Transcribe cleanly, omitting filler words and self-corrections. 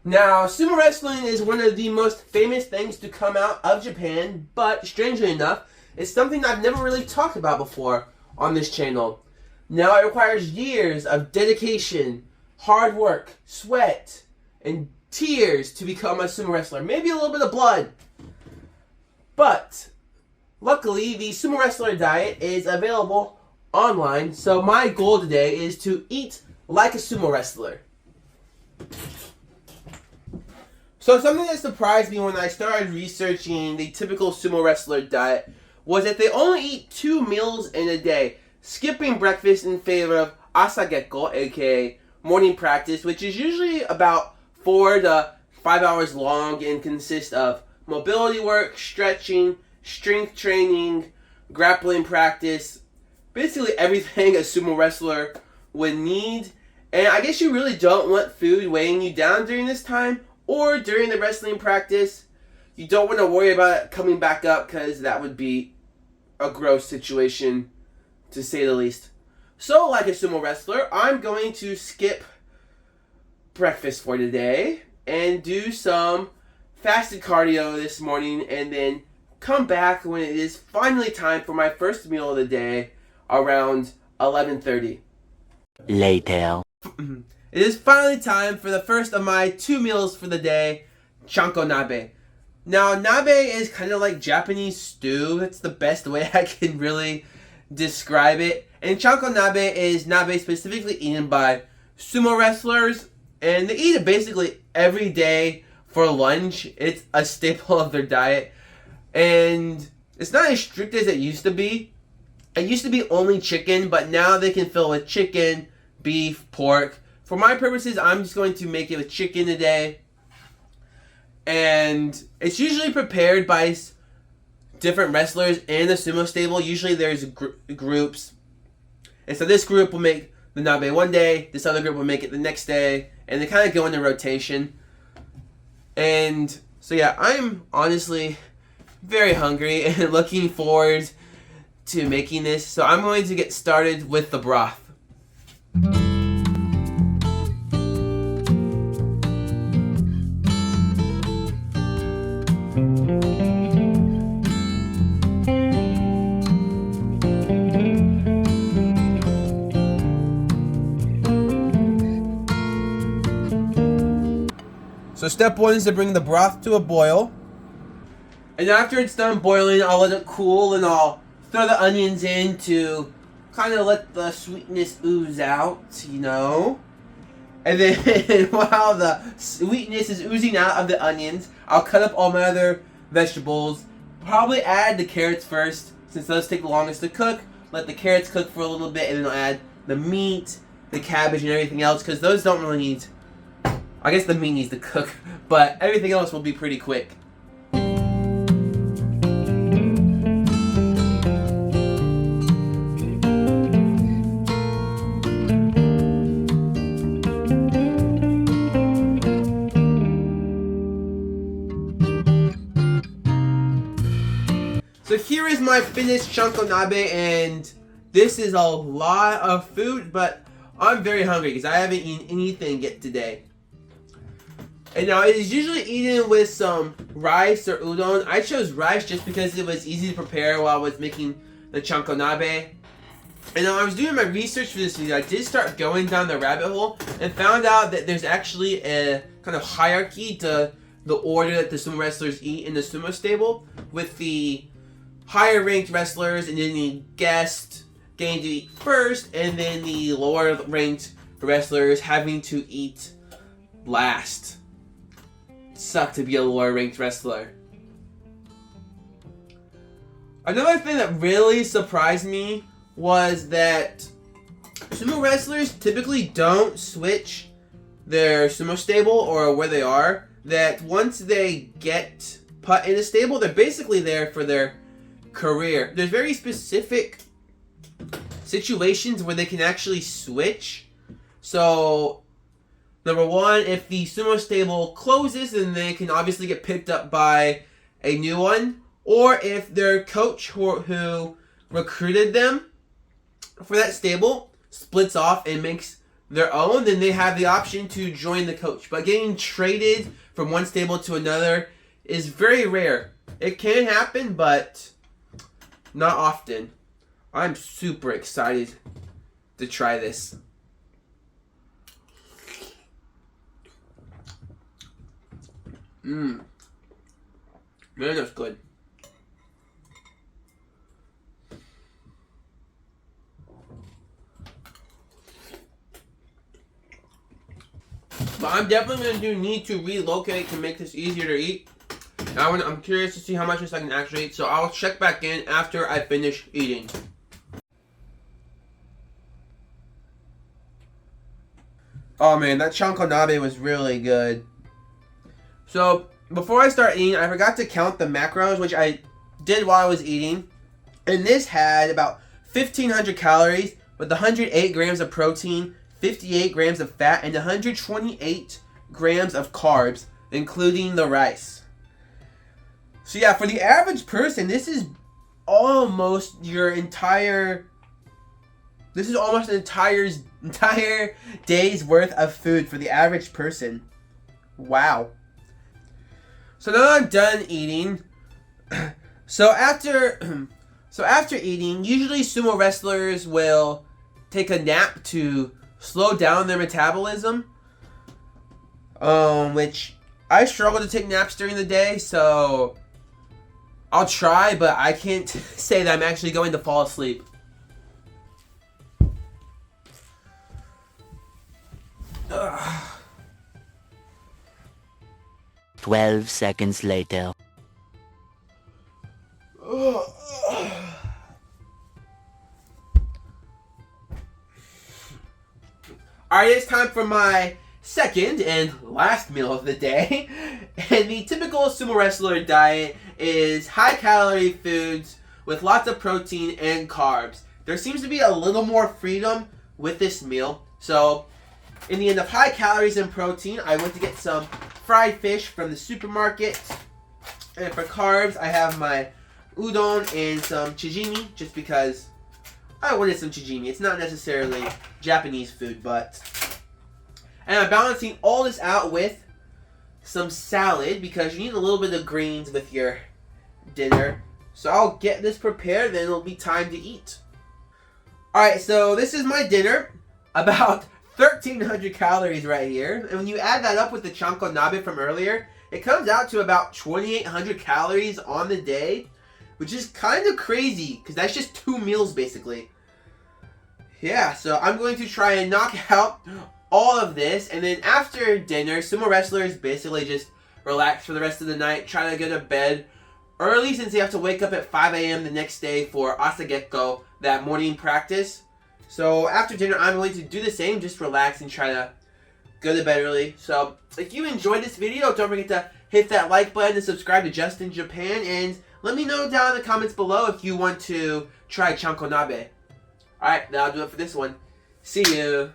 Now, sumo wrestling is one of the most famous things to come out of Japan, but strangely enough, it's something I've never really talked about before on this channel. Now, it requires years of dedication, hard work, sweat, and tears to become a sumo wrestler. Maybe a little bit of blood. But, luckily, the sumo wrestler diet is available online, so my goal today is to eat like a sumo wrestler. So something that surprised me when I started researching the typical sumo wrestler diet was that they only eat 2 meals in a day, skipping breakfast in favor of asagekko, aka morning practice, which is usually about 4 to 5 hours long and consists of mobility work, stretching, strength training, grappling practice, basically everything a sumo wrestler would need. And I guess you really don't want food weighing you down during this time or during the wrestling practice. You don't want to worry about it coming back up because that would be a gross situation, to say the least. So, like a sumo wrestler, I'm going to skip breakfast for today and do some fasted cardio this morning and then come back when it is finally time for my first meal of the day around 11:30. Later. It is finally time for the first of my 2 meals for the day, Chanko Nabe. Now, Nabe is kind of like Japanese stew. That's the best way I can really describe it. And Chanko Nabe is Nabe specifically eaten by sumo wrestlers. And they eat it basically every day for lunch. It's a staple of their diet. And it's not as strict as it used to be. It used to be only chicken, but now they can fill with chicken, beef, pork. For my purposes, I'm just going to make it with chicken today. And it's usually prepared by different wrestlers in the sumo stable. Usually there's groups. And so this group will make the nabe one day, this other group will make it the next day, and they kind of go into rotation. And so yeah, I'm honestly very hungry and looking forward to making this. So I'm going to get started with the broth. So step 1 is to bring the broth to a boil. And after it's done boiling, I'll let it cool and I'll throw the onions in to kind of let the sweetness ooze out, you know. And then while the sweetness is oozing out of the onions, I'll cut up all my other vegetables. Probably add the carrots first, since those take the longest to cook. Let the carrots cook for a little bit, and then I'll add the meat, the cabbage, and everything else, because those don't really need... I guess the meat needs to cook, but everything else will be pretty quick. So here is my finished Chanko Nabe, and this is a lot of food, but I'm very hungry because I haven't eaten anything yet today. And now it is usually eaten with some rice or udon. I chose rice just because it was easy to prepare while I was making the Chanko Nabe. And now I was doing my research for this video. I did start going down the rabbit hole and found out that there's actually a kind of hierarchy to the order that the sumo wrestlers eat in the sumo stable, with the higher ranked wrestlers and then the guests getting to eat first, and then the lower ranked wrestlers having to eat last. Suck to be a lower ranked wrestler. Another thing that really surprised me was that sumo wrestlers typically don't switch their sumo stable or where they are. That once they get put in a stable, they're basically there for their career. There's very specific situations where they can actually switch. So number 1, if the sumo stable closes, then they can obviously get picked up by a new one. Or if their coach who recruited them for that stable splits off and makes their own, then they have the option to join the coach. But getting traded from one stable to another is very rare. It can happen, but not often. I'm super excited to try this. Man, that's good. But I'm definitely going to need to relocate to make this easier to eat. I'm curious to see how much this I can actually eat, so I'll check back in after I finish eating. Oh man, that Chanko Nabe was really good. So, before I start eating, I forgot to count the macros, which I did while I was eating. And this had about 1,500 calories with 108 grams of protein, 58 grams of fat, and 128 grams of carbs, including the rice. So yeah, for the average person, this is almost your entire... This is almost an entire day's worth of food for the average person. Wow. So now I'm done eating. So after eating, usually sumo wrestlers will take a nap to slow down their metabolism. Which I struggle to take naps during the day, so I'll try, but I can't say that I'm actually going to fall asleep. Ugh. 12 seconds later. Alright, it's time for my second and last meal of the day. And the typical sumo wrestler diet is high-calorie foods with lots of protein and carbs. There seems to be a little more freedom with this meal. So, in the end of high calories and protein, I went to get some fried fish from the supermarket. And for carbs, I have my udon and some chijimi, just because I wanted some chijimi. It's not necessarily Japanese food, but... And I'm balancing all this out with some salad, because you need a little bit of greens with your dinner. So I'll get this prepared, then it'll be time to eat. Alright, so this is my dinner. About 1,300 calories right here. And when you add that up with the Chanko Nabe from earlier, it comes out to about 2,800 calories on the day, which is kind of crazy, because that's just 2 meals basically. Yeah, so I'm going to try and knock out all of this, and then after dinner, sumo wrestlers basically just relax for the rest of the night, try to go to bed early since they have to wake up at 5 a.m. the next day for asagekko, that morning practice. So after dinner, I'm going to do the same, just relax and try to go to bed early. So if you enjoyed this video, don't forget to hit that like button and subscribe to Just in Japan, and let me know down in the comments below if you want to try Chanko Nabe. Alright, that'll do it for this one. See you.